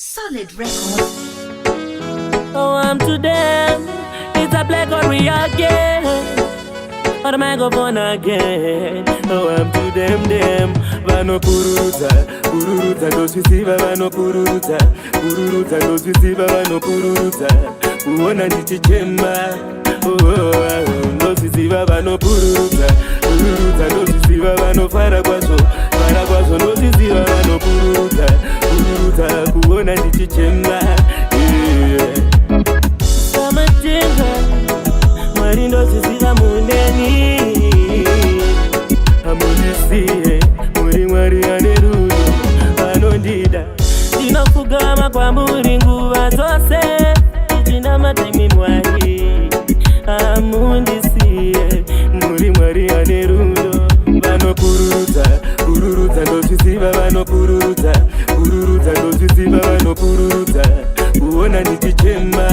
Solid record. Oh, I'm to them. It's a black or we again. Or the microphone again. Oh, I'm to them. Vano pururuta, pururuta, dosisiva vano pururuta, pururuta, dosisiva vano pururuta. Uona ndichichema. Oh, dosisiva vano pururuta, pururuta, dosisiva vano fara kwazo, dosisiva vano pururuta, pururuta, kuona ndichichema. Samatenga, mwari ndosisiva muneni. Amunisiye, muri mwari ane rudo, anondida. Ndinofugama kwa muri nguva dzose, ichina matemi mwari. Amundisiye, muri mwari ane rudo. Vano pururuta, pururuta, ndosisiva vano pururuta, pururuta, ndosisiva vano pururuta. Kuona ndichichema,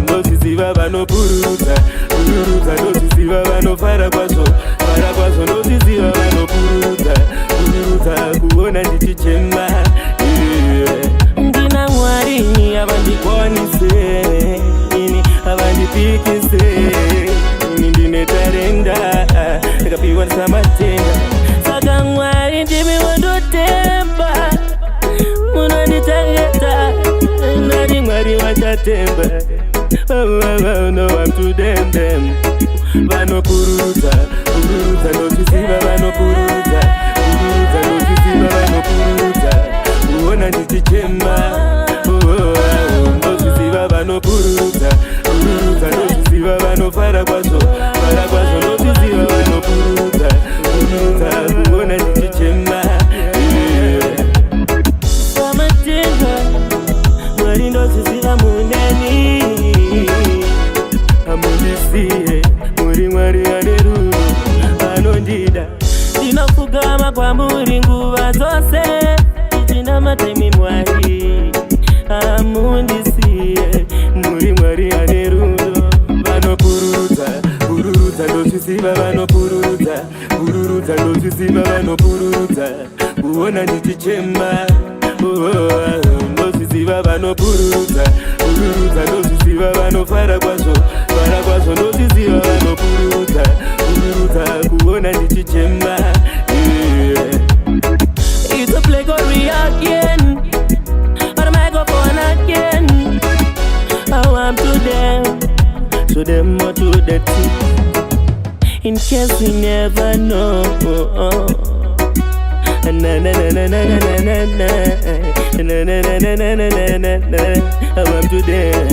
ndosisiva vano pururuta, pururuta, ndosisiva vano fara kwazo, ndosisiva vano pururuta, pururuta, kuona ndichichema. Ndina mwari avandikwanise, ini avandipikise, ini ndine tarenda, ndakapiwa samatenga. Saka mwari ndimi wandotemba, munonditengeta, nari mwari wachatemba. Oh, no, I'm to them. Vano pururuta, pururuta, ndosisiva vano pururuta, pururuta, ndosisiva vano pururuta. Uona ndichichema. Ndosisiva vano pururuta, pururuta, ndosisiva vano fara kwazo, ndosisiva vano pururuta, pururuta, kuona ndichichema. Samatenga, mwari ndosisiva muneni. Amundisiye, muri mwari ane rudo, anondida. Ndinofugama kwa muri nguva dzose, ichina matemi mwari. Amundisiye, muri mwari ane rudo. Vano pururuta, pururuta, ndosisiva vano pururuta, pururuta, ndosisiva vano pururuta. Kuona ndichichema. Ndosisiva vano pururuta, pururuta, ndosisiva vano fara kwazo, ndosisiva vano pururuta, pururuta, kuona ndichichema. It's a play again, or the microphone again. Oh, I'm to them or to the team. In case we never know. Na na na na na na na na na na na na na na na. I'm to them.